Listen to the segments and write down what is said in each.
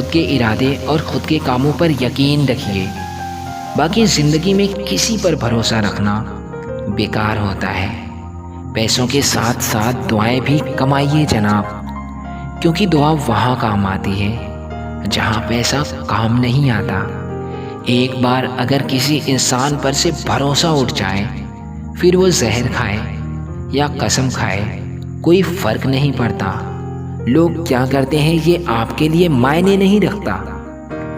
खुद के इरादे और खुद के कामों पर यकीन रखिए। बाकी ज़िंदगी में किसी पर भरोसा रखना बेकार होता है। पैसों के साथ साथ दुआएं भी कमाइए जनाब, क्योंकि दुआ वहाँ काम आती है जहाँ पैसा काम नहीं आता। एक बार अगर किसी इंसान पर से भरोसा उठ जाए, फिर वो जहर खाए या कसम खाए, कोई फ़र्क नहीं पड़ता। लोग क्या करते हैं ये आपके लिए मायने नहीं रखता,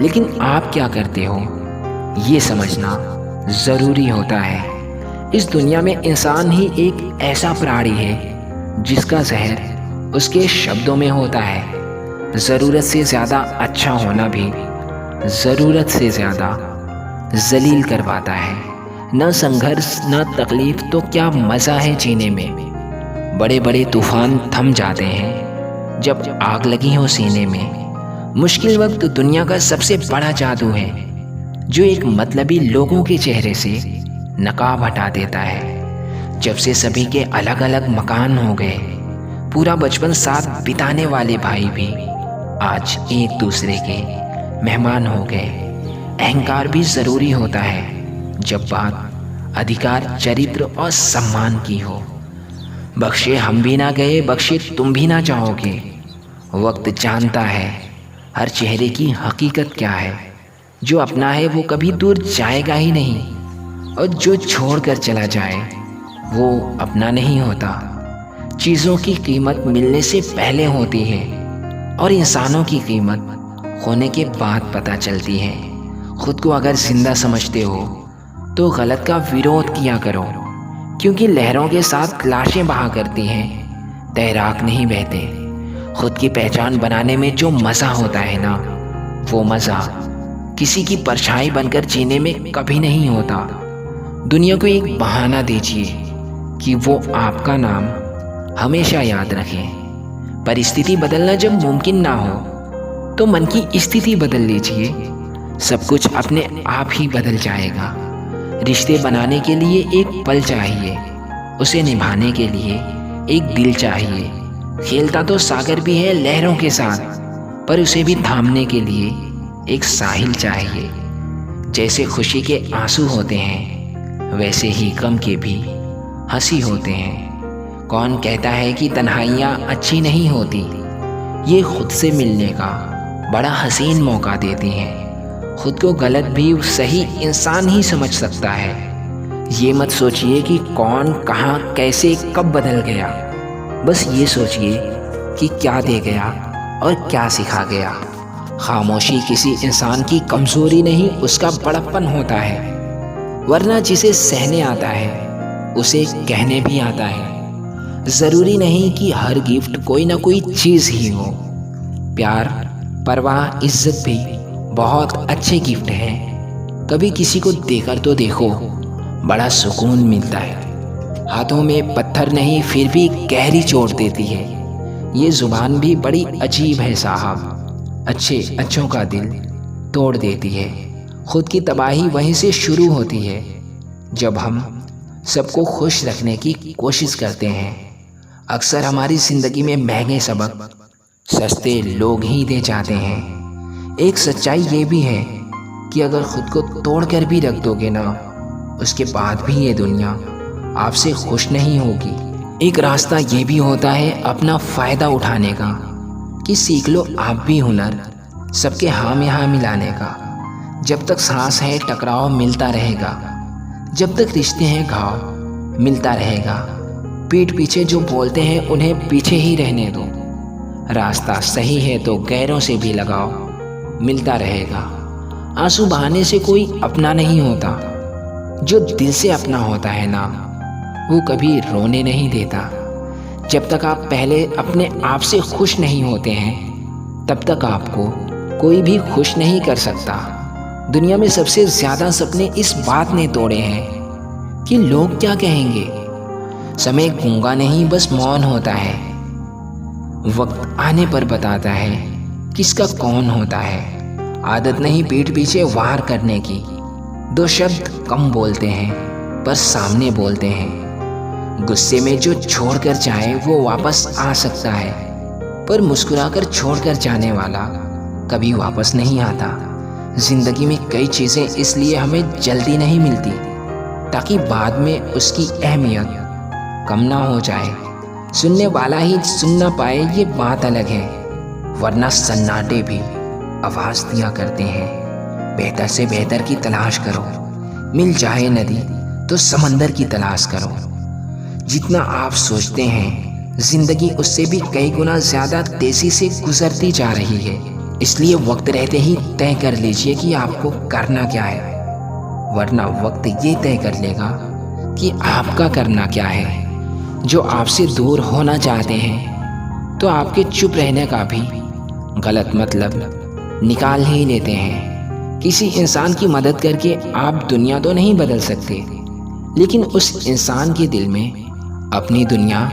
लेकिन आप क्या करते हो ये समझना ज़रूरी होता है। इस दुनिया में इंसान ही एक ऐसा प्राणी है जिसका जहर उसके शब्दों में होता है। ज़रूरत से ज़्यादा अच्छा होना भी ज़रूरत से ज़्यादा जलील करवाता है। न संघर्ष न तकलीफ़ तो क्या मज़ा है जीने में। बड़े बड़े तूफ़ान थम जाते हैं जब आग लगी हो सीने में। मुश्किल वक्त दुनिया का सबसे बड़ा जादू है, जो एक मतलबी लोगों के चेहरे से नकाब हटा देता है। जब से सभी के अलग अलग मकान हो गए, पूरा बचपन साथ बिताने वाले भाई भी आज एक दूसरे के मेहमान हो गए। अहंकार भी ज़रूरी होता है जब बात अधिकार, चरित्र और सम्मान की हो। बख्शे हम भी ना गए, बख्शे तुम भी ना चाहोगे। वक्त जानता है हर चेहरे की हकीकत क्या है। जो अपना है वो कभी दूर जाएगा ही नहीं, और जो छोड़ कर चला जाए वो अपना नहीं होता। चीज़ों की कीमत मिलने से पहले होती है, और इंसानों की कीमत खोने के बाद पता चलती है। खुद को अगर जिंदा समझते हो तो गलत का विरोध किया करो, क्योंकि लहरों के साथ लाशें बहा करती हैं, तैराक नहीं बहते। खुद की पहचान बनाने में जो मज़ा होता है ना, वो मज़ा किसी की परछाई बनकर जीने में कभी नहीं होता। दुनिया को एक बहाना दीजिए कि वो आपका नाम हमेशा याद रखें। परिस्थिति बदलना जब मुमकिन ना हो तो मन की स्थिति बदल लीजिए। सब कुछ अपने आप ही बदल जाएगा। रिश्ते बनाने के लिए एक पल चाहिए, उसे निभाने के लिए एक दिल चाहिए। खेलता तो सागर भी है लहरों के साथ, पर उसे भी थामने के लिए एक साहिल चाहिए। जैसे खुशी के आंसू होते हैं, वैसे ही गम के भी हंसी होते हैं। कौन कहता है कि तन्हाइयाँ अच्छी नहीं होती? ये खुद से मिलने का बड़ा हसीन मौका देती हैं। खुद को गलत भी सही इंसान ही समझ सकता है। ये मत सोचिए कि कौन कहाँ कैसे कब बदल गया। बस ये सोचिए कि क्या दे गया और क्या सिखा गया। खामोशी किसी इंसान की कमज़ोरी नहीं, उसका बड़प्पन होता है। वरना जिसे सहने आता है उसे कहने भी आता है। ज़रूरी नहीं कि हर गिफ्ट कोई ना कोई चीज़ ही हो। प्यार, परवाह, इज्जत भी बहुत अच्छे गिफ्ट हैं। कभी किसी को देकर तो देखो, बड़ा सुकून मिलता है। हाथों में पत्थर नहीं, फिर भी गहरी चोट देती है। ये ज़ुबान भी बड़ी अजीब है साहब, अच्छों का दिल तोड़ देती है। खुद की तबाही वहीं से शुरू होती है जब हम सबको खुश रखने की कोशिश करते हैं। अक्सर हमारी ज़िंदगी में महंगे सबक सस्ते लोग ही दे जाते हैं। एक सच्चाई ये भी है कि अगर खुद को तोड़ कर भी रख दोगे ना, उसके बाद भी ये दुनिया आपसे खुश नहीं होगी। एक रास्ता ये भी होता है अपना फ़ायदा उठाने का, कि सीख लो आप भी हुनर सबके हाँ में हाँ मिलाने का। जब तक सांस है टकराव मिलता रहेगा, जब तक रिश्ते हैं घाव मिलता रहेगा। पीठ पीछे जो बोलते हैं उन्हें पीछे ही रहने दो। रास्ता सही है तो गैरों से भी लगाओ मिलता रहेगा। आंसू बहाने से कोई अपना नहीं होता। जो दिल से अपना होता है ना, वो कभी रोने नहीं देता। जब तक आप पहले अपने आप से खुश नहीं होते हैं, तब तक आपको कोई भी खुश नहीं कर सकता। दुनिया में सबसे ज़्यादा सपने इस बात ने तोड़े हैं कि लोग क्या कहेंगे। समय गूंगा नहीं, बस मौन होता है। वक्त आने पर बताता है किसका कौन होता है। आदत नहीं पीठ पीछे वार करने की। दो शब्द कम बोलते हैं पर सामने बोलते हैं। गुस्से में जो छोड़कर जाए वो वापस आ सकता है, पर मुस्कुराकर छोड़कर जाने वाला कभी वापस नहीं आता। ज़िंदगी में कई चीज़ें इसलिए हमें जल्दी नहीं मिलती ताकि बाद में उसकी अहमियत कम ना हो जाए। सुनने वाला ही सुन ना पाए ये बात अलग है, वरना सन्नाटे भी आवाज़ दिया करते हैं। बेहतर से बेहतर की तलाश करो, मिल जाए नदी तो समंदर की तलाश करो। जितना आप सोचते हैं ज़िंदगी उससे भी कई गुना ज़्यादा तेज़ी से गुजरती जा रही है। इसलिए वक्त रहते ही तय कर लीजिए कि आपको करना क्या है, वरना वक्त ये तय कर लेगा कि आपका करना क्या है। जो आपसे दूर होना चाहते हैं तो आपके चुप रहने का भी गलत मतलब निकाल ही लेते हैं। किसी इंसान की मदद करके आप दुनिया तो नहीं बदल सकते, लेकिन उस इंसान के दिल में अपनी दुनिया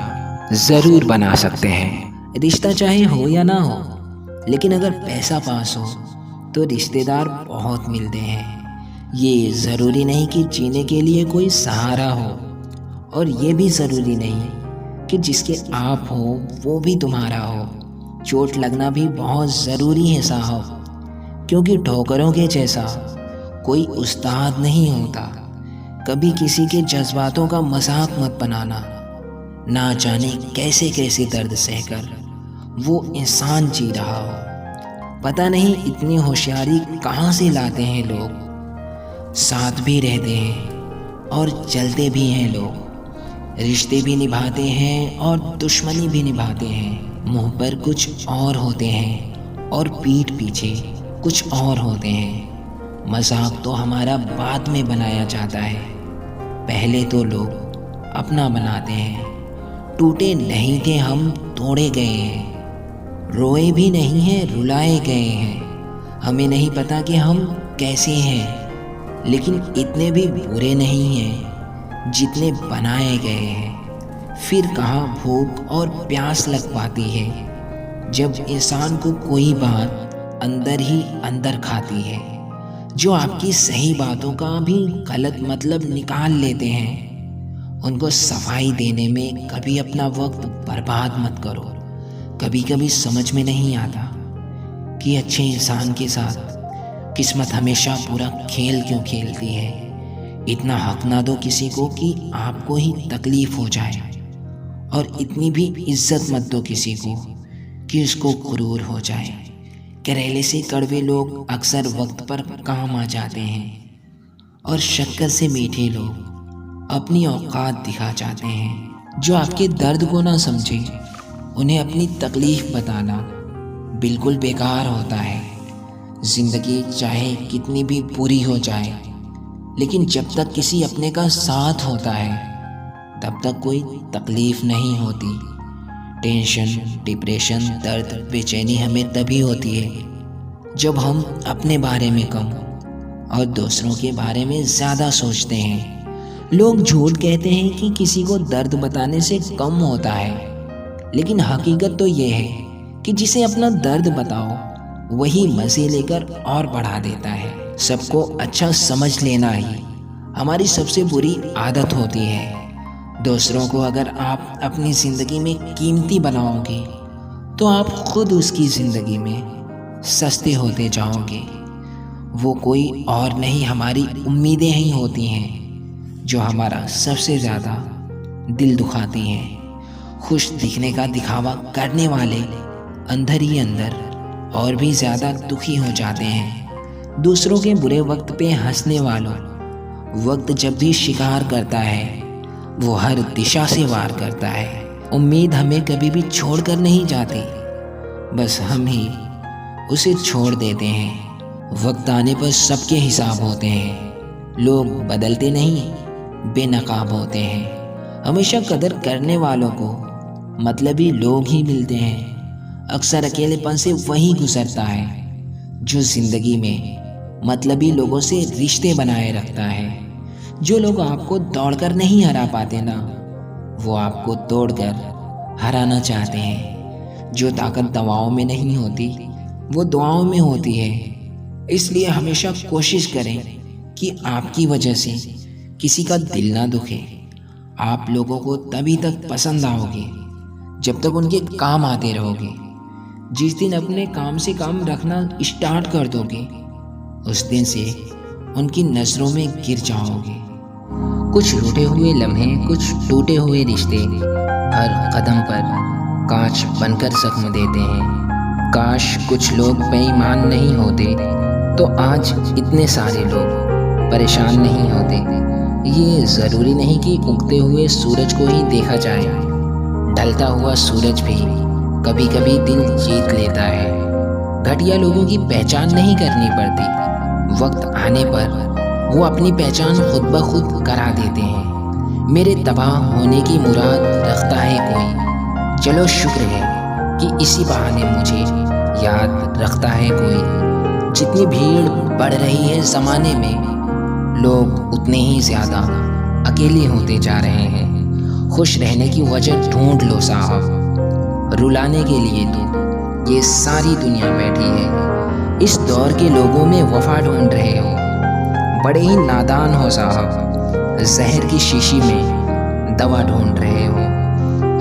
ज़रूर बना सकते हैं। रिश्ता चाहे हो या ना हो, लेकिन अगर पैसा पास हो तो रिश्तेदार बहुत मिलते हैं। ये ज़रूरी नहीं कि जीने के लिए कोई सहारा हो, और ये भी ज़रूरी नहीं कि जिसके आप हो वो भी तुम्हारा हो। चोट लगना भी बहुत ज़रूरी है साहब, क्योंकि ठोकरों के जैसा कोई उस्ताद नहीं होता। कभी किसी के जज्बातों का मजाक मत बनाना। ना जाने कैसे कैसे दर्द सहकर वो इंसान जी रहा हो। पता नहीं इतनी होशियारी कहाँ से लाते हैं लोग। साथ भी रहते हैं और चलते भी हैं लोग, रिश्ते भी निभाते हैं और दुश्मनी भी निभाते हैं। मुंह पर कुछ और होते हैं और पीठ पीछे कुछ और होते हैं। मजाक तो हमारा बाद में बनाया जाता है, पहले तो लोग अपना बनाते हैं। टूटे नहीं थे हम, तोड़े गए हैं। रोए भी नहीं हैं, रुलाए गए हैं। हमें नहीं पता कि हम कैसे हैं, लेकिन इतने भी बुरे नहीं हैं जितने बनाए गए हैं। फिर कहाँ भूख और प्यास लग पाती है जब इंसान को कोई बात अंदर ही अंदर खाती है। जो आपकी सही बातों का भी गलत मतलब निकाल लेते हैं, उनको सफाई देने में कभी अपना वक्त बर्बाद मत करो। कभी कभी समझ में नहीं आता कि अच्छे इंसान के साथ किस्मत हमेशा पूरा खेल क्यों खेलती है। इतना हक ना दो किसी को कि आपको ही तकलीफ हो जाए, और इतनी भी इज्जत मत दो किसी को कि उसको गुरूर हो जाए। करेले से कड़वे लोग अक्सर वक्त पर काम आ जाते हैं, और शक्कर से मीठे लोग अपनी औकात दिखा जाते हैं। जो आपके दर्द को ना समझे उन्हें अपनी तकलीफ बताना बिल्कुल बेकार होता है। ज़िंदगी चाहे कितनी भी बुरी हो जाए, लेकिन जब तक किसी अपने का साथ होता है तब तक कोई तकलीफ़ नहीं होती। टेंशन, डिप्रेशन, दर्द, बेचैनी हमें तभी होती है जब हम अपने बारे में कम और दूसरों के बारे में ज़्यादा सोचते हैं। लोग झूठ कहते हैं कि किसी को दर्द बताने से कम होता है, लेकिन हकीकत तो ये है कि जिसे अपना दर्द बताओ वही मज़े लेकर और बढ़ा देता है। सबको अच्छा समझ लेना ही हमारी सबसे बुरी आदत होती है। दूसरों को अगर आप अपनी ज़िंदगी में कीमती बनाओगे तो आप खुद उसकी ज़िंदगी में सस्ते होते जाओगे। वो कोई और नहीं, हमारी उम्मीदें ही होती हैं जो हमारा सबसे ज़्यादा दिल दुखाती हैं। खुश दिखने का दिखावा करने वाले अंदर ही अंदर और भी ज़्यादा दुखी हो जाते हैं। दूसरों के बुरे वक्त पे हंसने वालों, वक्त जब भी शिकार करता है वो हर दिशा से वार करता है। उम्मीद हमें कभी भी छोड़ कर नहीं जाती, बस हम ही उसे छोड़ देते हैं। वक्त आने पर सबके हिसाब होते हैं। लोग बदलते नहीं, बेनकाब होते हैं। हमेशा कदर करने वालों को मतलबी लोग ही मिलते हैं। अक्सर अकेलेपन से वही गुजरता है जो ज़िंदगी में मतलबी लोगों से रिश्ते बनाए रखता है। जो लोग आपको दौड़कर नहीं हरा पाते ना, वो आपको तोड़कर हराना चाहते हैं। जो ताकत दवाओं में नहीं होती वो दुआओं में होती है। इसलिए हमेशा कोशिश करें कि आपकी वजह से किसी का दिल ना दुखे। आप लोगों को तभी तक पसंद आओगे जब तक उनके काम आते रहोगे। जिस दिन अपने काम से काम रखना स्टार्ट कर दोगे, उस दिन से उनकी नज़रों में गिर जाओगे। कुछ रूठे हुए लम्हे, कुछ टूटे हुए रिश्ते हर कदम पर कांच बनकर जख्म देते हैं। काश कुछ लोग बेईमान नहीं होते तो आज इतने सारे लोग परेशान नहीं होते। ये ज़रूरी नहीं कि उगते हुए सूरज को ही देखा जाए, ढलता हुआ सूरज भी कभी कभी दिल जीत लेता है। घटिया लोगों की पहचान नहीं करनी पड़ती, वक्त आने पर वो अपनी पहचान खुद ब खुद करा देते हैं। मेरे तबाह होने की मुराद रखता है कोई, चलो शुक्र है कि इसी बहाने मुझे याद रखता है कोई। जितनी भीड़ बढ़ रही है ज़माने में, लोग उतने ही ज़्यादा अकेले होते जा रहे हैं। खुश रहने की वजह ढूंढ लो साहब, रुलाने के लिए तो ये सारी दुनिया बैठी है। इस दौर के लोगों में वफा ढूंढ रहे हो, बड़े ही नादान हो साहब। जहर की शीशी में दवा ढूंढ रहे हो।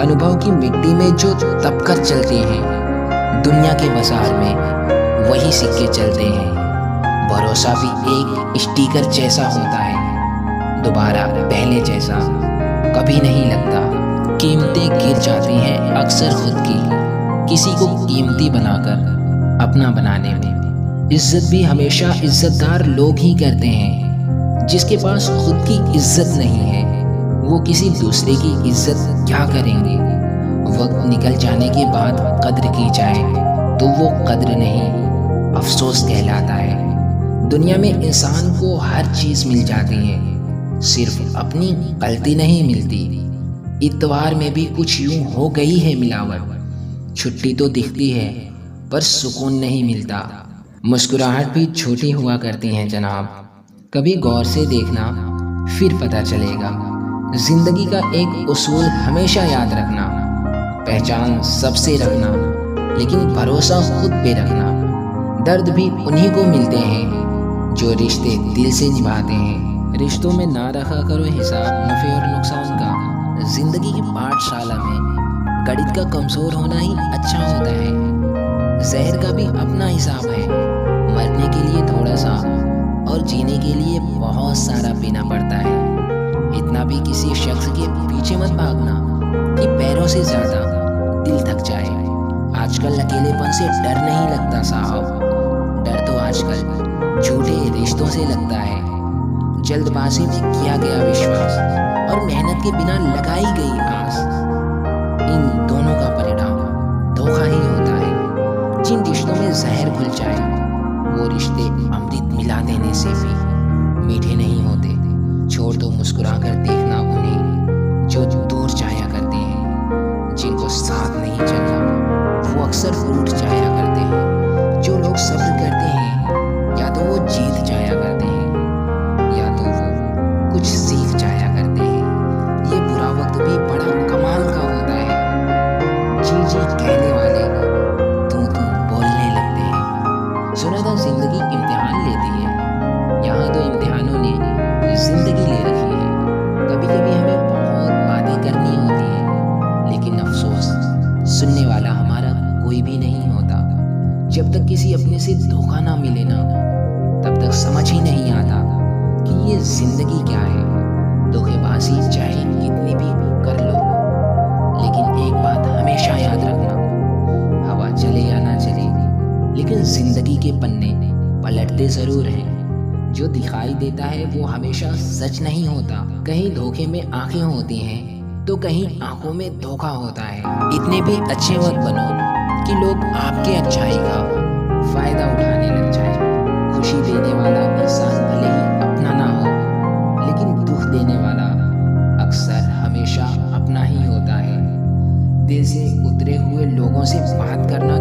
अनुभव की मिट्टी में जो दब कर चलते हैं, दुनिया के बाजार में वही सिक्के चलते हैं। भरोसा भी एक स्टिकर जैसा होता है, दोबारा पहले जैसा कभी नहीं लगता। कीमतें गिर जाती हैं अक्सर खुद की, किसी को कीमती बनाकर अपना बनाने में। इज्जत भी हमेशा इज्जतदार लोग ही करते हैं। जिसके पास खुद की इज्जत नहीं है, वो किसी दूसरे की इज्जत क्या करेंगे। वक्त निकल जाने के बाद कद्र की जाए तो वो कद्र नहीं, अफसोस कहलाता है। दुनिया में इंसान को हर चीज़ मिल जाती है, सिर्फ अपनी गलती नहीं मिलती। इतवार में भी कुछ यूं हो गई है मिलावट। छुट्टी तो दिखती है पर सुकून नहीं मिलता। मुस्कुराहट भी छोटी हुआ करती हैं जनाब, कभी गौर से देखना फिर पता चलेगा। जिंदगी का एक उसूल हमेशा याद रखना, पहचान सबसे रखना लेकिन भरोसा खुद पे रखना। दर्द भी उन्हीं को मिलते हैं जो रिश्ते दिल से निभाते हैं। रिश्तों में ना रखा करो हिसाब नफ़े और नुकसान का। जिंदगी की पाठशाला में गणित का कमज़ोर होना ही अच्छा होता है। जहर का भी अपना हिसाब है, मरने के लिए थोड़ा सा और जीने के लिए बहुत सारा पीना पड़ता है। इतना भी किसी शख्स के पीछे मत भागना कि पैरों से ज़्यादा दिल थक जाए। आजकल अकेलेपन से डर नहीं लगता साहब, डर तो आजकल झूठे रिश्तों से लगता है। जल्दबाजी में किया गया विश्वास और मेहनत के बिना लगाई गई आस, इन दोनों का परिणाम धोखा ही होता है। जिन रिश्तों में जहर घुल जाए, वो रिश्ते अमृत मिला देने से भी मीठे नहीं होते। छोड़ दो मुस्कुरा कर देखना उन्हें जो दूर जाया करते हैं। जिनको साथ नहीं चलना वो अक्सर रूठ जाया करते हैं। जो लोग सब्र करते हैं या तो वो जीत जाया करते हैं या तो वो कुछ सीख जाया करते हैं। ये बुरा वक्त भी बड़ा कमाल का होता है। जी जी कहने वाले तू बोलने लगते हैं। सुना था जिंदगी इम्तिहान लेती है, यहाँ तो इम्तिहानों ने जिंदगी ले रखी है। कभी कभी हमें बहुत बातें करनी होती हैं, लेकिन अफसोस सुनने वाला हमारा कोई भी नहीं होता। जब तक किसी अपने से धोखा ना मिले ना, तब तक समझ ही नहीं आता कि ये जिंदगी क्या है। धोखेबाजी चाहे कितनी भी कर लो, लेकिन एक बात हमेशा याद रखना, हवा चले या ना चले, लेकिन जिंदगी के पन्ने पलटते ज़रूर हैं। जो दिखाई देता है वो हमेशा सच नहीं होता। कहीं धोखे में आंखें होती हैं तो कहीं आंखों में धोखा होता है। इतने भी अच्छे मत बनो कि लोग आपके अच्छाई का फ़ायदा उठाने लग जाए। खुशी देने वाला इंसान भले ही अपना ना हो, लेकिन दुख देने वाला अक्सर हमेशा अपना ही होता है। दिल से उतरे हुए लोगों से बात करना